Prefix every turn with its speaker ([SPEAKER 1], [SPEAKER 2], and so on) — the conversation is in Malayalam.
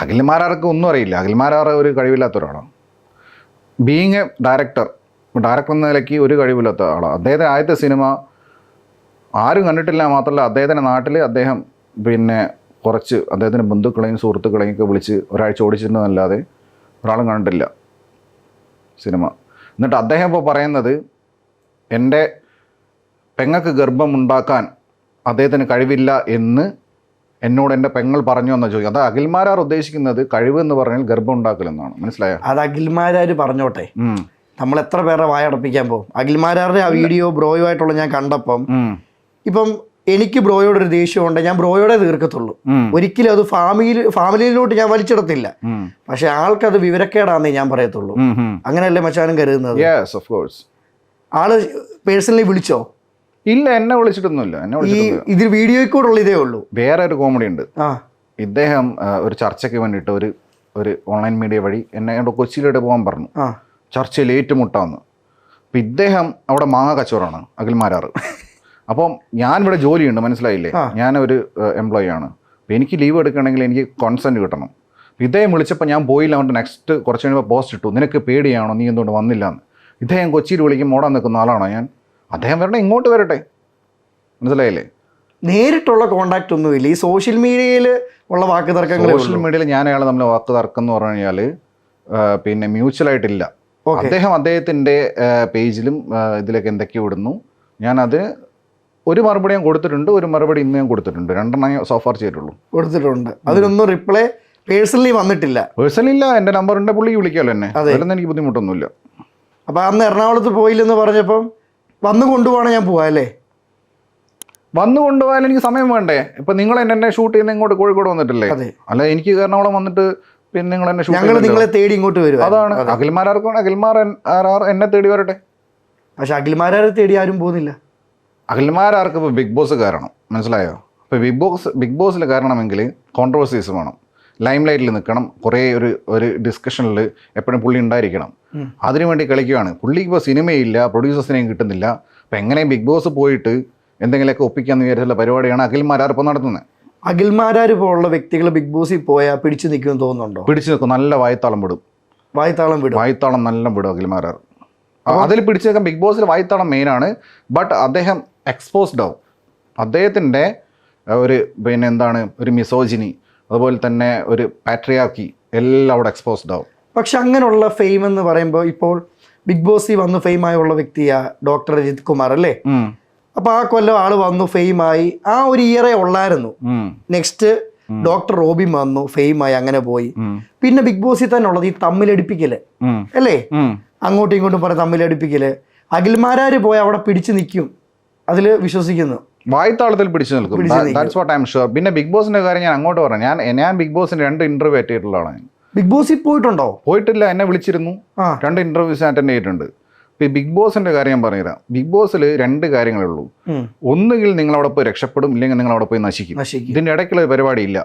[SPEAKER 1] അഖിൽമാരാർക്ക് ഒന്നും അറിയില്ല. അഖിൽമാരാർ ഒരു കഴിവില്ലാത്ത ഒരാളാണ്. ബീങ് എ ഡയറക്ടർ എന്ന നിലയ്ക്ക് ഒരു കഴിവില്ലാത്ത ആളാണ്. അദ്ദേഹത്തിന് ആദ്യത്തെ സിനിമ ആരും കണ്ടിട്ടില്ല. മാത്രമല്ല അദ്ദേഹത്തിൻ്റെ നാട്ടിൽ അദ്ദേഹം പിന്നെ കുറച്ച് അദ്ദേഹത്തിൻ്റെ ബന്ധുക്കളെയും സുഹൃത്തുക്കളെയും ഒക്കെ വിളിച്ച് ഒരാഴ്ച ഓടിച്ചിട്ടുണ്ടെന്നല്ലാതെ ഒരാളും കണ്ടിട്ടില്ല സിനിമ. എന്നിട്ട് അദ്ദേഹം ഇപ്പോൾ പറയുന്നത് എൻ്റെ പെങ്ങൾക്ക് ഗർഭമുണ്ടാക്കാൻ അദ്ദേഹത്തിന് കഴിവില്ല എന്ന് എന്നോട് എൻ്റെ പെങ്ങൾ പറഞ്ഞു എന്നാണ് ചോദിക്കുക. അത് അഖിൽമാരാർ ഉദ്ദേശിക്കുന്നത് കഴിവ് എന്ന് പറഞ്ഞാൽ ഗർഭം ഉണ്ടാക്കലെന്നാണ്. മനസ്സിലായോ?
[SPEAKER 2] അത് അഖിൽമാരാർ പറഞ്ഞോട്ടെ, നമ്മൾ എത്ര പേരുടെ വായടപ്പിക്കാൻ പോകും. അഖിൽമാരാരുടെ ആ വീഡിയോ ബ്രോയുമായിട്ടുള്ള ഞാൻ കണ്ടപ്പം ഇപ്പം എനിക്ക് ബ്രോയോടൊരു ദേഷ്യമുണ്ട്, ഞാൻ ബ്രോയോടെ തീർക്കത്തുള്ളൂ. ഒരിക്കലും അത് ഫാമിലിയിലോട്ട് ഞാൻ വലിച്ചിടത്തില്ല. പക്ഷെ ആൾക്കത് വിവരക്കേടാന്നേ ഞാൻ പറയത്തുള്ളൂ. അങ്ങനെയല്ലേ മച്ചാനും കരുതുന്നത്? ആള് പേഴ്സണലി വിളിച്ചോ?
[SPEAKER 1] ഇല്ല, എന്നെ വിളിച്ചിട്ടൊന്നുമില്ല.
[SPEAKER 2] ഇതിൽ വീഡിയോയിൽ കൂടെ ഉള്ള ഇതേ ഉള്ളൂ.
[SPEAKER 1] വേറെ ഒരു കോമഡി ഉണ്ട്. ഇദ്ദേഹം ഒരു ചർച്ചയ്ക്ക് വേണ്ടിയിട്ട് ഒരു ഓൺലൈൻ മീഡിയ വഴി എന്നെ കൊച്ചിയിലോട്ട് പോകാൻ പറഞ്ഞു. ചർച്ചയിൽ ഏറ്റുമുട്ടാന്ന്. അപ്പം ഇദ്ദേഹം അവിടെ മാങ്ങ കച്ചവടമാണ് അഖിൽമാരാർ. അപ്പം ഞാനിവിടെ ജോലിയുണ്ട്, മനസ്സിലായില്ലേ? ഞാനൊരു എംപ്ലോയി ആണ്. അപ്പം എനിക്ക് ലീവ് എടുക്കണമെങ്കിൽ എനിക്ക് കോൺസെൻറ്റ് കിട്ടണം. ഇദ്ദേഹം വിളിച്ചപ്പോൾ ഞാൻ പോയില്ല. അതുകൊണ്ട് നെക്സ്റ്റ് കുറച്ച് കഴിയുമ്പോൾ പോസ്റ്റ് ഇട്ടു, നിനക്ക് പേടിയാണോ, നീ എന്തുകൊണ്ട് വന്നില്ല എന്ന്. ഇദ്ദേഹം കൊച്ചിയിൽ വിളിക്കും ഓടാൻ നിൽക്കുന്ന ആളാണോ ഞാൻ? അദ്ദേഹം വരട്ടെ, ഇങ്ങോട്ട് വരട്ടെ. മനസ്സിലായില്ലേ?
[SPEAKER 2] നേരിട്ടുള്ള കോണ്ടാക്ട് ഒന്നുമില്ല. ഈ സോഷ്യൽ മീഡിയയിൽ ഉള്ള വാക്ക് തർക്കങ്ങൾ.
[SPEAKER 1] സോഷ്യൽ മീഡിയയിൽ ഞാൻ അയാൾ തമ്മിൽ വാക്ക് തർക്കം എന്ന് പറഞ്ഞു കഴിഞ്ഞാൽ പിന്നെ മ്യൂച്വലായിട്ടില്ല. അദ്ദേഹം അദ്ദേഹത്തിൻ്റെ പേജിലും ഇതിലേക്ക് എന്തൊക്കെയോ ഇടുന്നു. ഞാനത് ഒരു മറുപടി ഞാൻ കൊടുത്തിട്ടുണ്ട്, ഒരു മറുപടി ഇന്ന് ഞാൻ കൊടുത്തിട്ടുണ്ട്. 2 സോഫാർ ചെയ്തിട്ടുള്ളൂ. കൊടുത്തിട്ടുണ്ട്.
[SPEAKER 2] അതിനൊന്നും റിപ്ലൈ പേഴ്സണലി വന്നിട്ടില്ല.
[SPEAKER 1] പേഴ്സണലി ഇല്ല, എൻ്റെ നമ്പറിൻ്റെ പുള്ളി വിളിക്കാമല്ലോ എന്നെ. അതിലൊന്നും എനിക്ക് ബുദ്ധിമുട്ടൊന്നുമില്ല.
[SPEAKER 2] അപ്പം അന്ന് എറണാകുളത്ത് പോയില്ലെന്ന് പറഞ്ഞപ്പം വന്നു കൊണ്ടുപോകണം, ഞാൻ പോവാം അല്ലേ?
[SPEAKER 1] വന്നു കൊണ്ടുപോകാൻ എനിക്ക് സമയം വേണ്ടേ? ഇപ്പം നിങ്ങൾ എന്നെ ഷൂട്ട് ചെയ്യുന്ന ഇങ്ങോട്ട് കോഴിക്കോട് വന്നിട്ടില്ലേ? അല്ല, എനിക്ക് എറണാകുളം വന്നിട്ട് പിന്നെ നിങ്ങൾ എന്നെ ഷൂട്ട്
[SPEAKER 2] നിങ്ങളെ തേടി ഇങ്ങോട്ട് വരും.
[SPEAKER 1] അതാണ് അഖിൽമാരാർക്കും അഖിൽമാരാർ എന്നെ തേടി വരട്ടെ.
[SPEAKER 2] പക്ഷെ അഖിൽമാരാർ തേടി ആരും പോകുന്നില്ല.
[SPEAKER 1] അഖിൽമാരാർക്ക് ഇപ്പോൾ ബിഗ് ബോസ് കാരണം, മനസ്സിലായോ? ഇപ്പോൾ ബിഗ് ബോസിൽ കാരണമെങ്കിൽ കോൺട്രവേഴ്സീസ് വേണം, ലൈം ലൈറ്റിൽ നിൽക്കണം, കുറേ ഒരു ഡിസ്കഷനിൽ എപ്പോഴും പുള്ളി ഉണ്ടായിരിക്കണം. അതിനുവേണ്ടി കളിക്കുകയാണ് പുള്ളി. ഇപ്പോൾ സിനിമയില്ല, പ്രൊഡ്യൂസേഴ്സിനെയും കിട്ടുന്നില്ല. അപ്പം എങ്ങനെ ബിഗ് ബോസ് പോയിട്ട് എന്തെങ്കിലുമൊക്കെ ഒപ്പിക്കാന്ന് വിചാരിച്ചുള്ള പരിപാടിയാണ് അഖിൽമാരാർ ഇപ്പോൾ നടത്തുന്നത്.
[SPEAKER 2] അഖിൽമാരാർ പോലുള്ള വ്യക്തികൾ ബിഗ് ബോസിൽ പോയാൽ പിടിച്ചു നിൽക്കുമെന്ന് തോന്നുന്നുണ്ടോ?
[SPEAKER 1] പിടിച്ചു നിൽക്കും, നല്ല വായ്ത്താളം വിടും. വായ്ത്താളം നല്ല വിടും അഖിൽമാരാർ. അതിൽ പിടിച്ചു നിൽക്കാൻ ബിഗ് ബോസിൽ വായ്ത്താളം മെയിനാണ്. ബട്ട് അദ്ദേഹം എക്സ്പോസ്ഡ് ആവും. അദ്ദേഹത്തിൻ്റെ പിന്നെ എന്താണ് ഒരു മിസോജിനി, അതുപോലെ തന്നെ ഒരു പാട്രിയാർക്കി എല്ലാം അവിടെ എക്സ്പോസ്ഡ് ആവും.
[SPEAKER 2] പക്ഷെ അങ്ങനെയുള്ള ഫെയിം എന്ന് പറയുമ്പോൾ ഇപ്പോൾ ബിഗ് ബോസിൽ വന്ന് ഫെയിമായുള്ള വ്യക്തിയാ ഡോക്ടർ രജിത് കുമാർ അല്ലേ? അപ്പൊ ആ കൊല്ലം ആള് വന്നു, ഫെയിമായി. ആ ഒരു ഇയറേ ഉള്ളായിരുന്നു. നെക്സ്റ്റ് ഡോക്ടർ റോബിൻ വന്നു, ഫെയിമായി, അങ്ങനെ പോയി. പിന്നെ ബിഗ് ബോസിൽ തന്നെ ഉള്ളത് ഈ തമ്മിലടിപ്പിക്കല് അല്ലേ? അങ്ങോട്ടും ഇങ്ങോട്ടും പറഞ്ഞ് തമ്മിലടിപ്പിക്കല്. അഖിൽമാരാർ പോയി അവിടെ പിടിച്ചു നിൽക്കും, അതിൽ വിശ്വസിക്കുന്നു.
[SPEAKER 1] വായ്ത്താളത്തിൽ പിടിച്ചു നിൽക്കും. That's what I am sure. പിന്നെ ബിഗ് ബോസിന്റെ കാര്യം ഞാൻ അങ്ങോട്ട് പറഞ്ഞു. ഞാൻ ബിഗ് ബോസിന് 2 ഇന്റർവ്യൂ അറ്റൻഡ് ചെയ്തിട്ടുള്ള ആളാണ്.
[SPEAKER 2] ബിഗ് ബോസിൽ പോയിട്ടുണ്ടോ?
[SPEAKER 1] പോയിട്ടില്ല, എന്നെ വിളിച്ചിരുന്നു. 2 ഇന്റർവ്യൂസ് അറ്റൻഡ് ചെയ്തിട്ടുണ്ട്. ഇപ്പം ബിഗ് ബോസിന്റെ കാര്യം ഞാൻ പറഞ്ഞുതരാം. ബിഗ് ബോസിൽ 2 കാര്യങ്ങളേ ഉള്ളൂ. ഒന്നുകിൽ നിങ്ങളവിടെ പോയി രക്ഷപ്പെടും, ഇല്ലെങ്കിൽ നിങ്ങളവിടെ പോയി നശിക്കും. ഇതിൻ്റെ ഇടയ്ക്കുള്ള പരിപാടി ഇല്ല.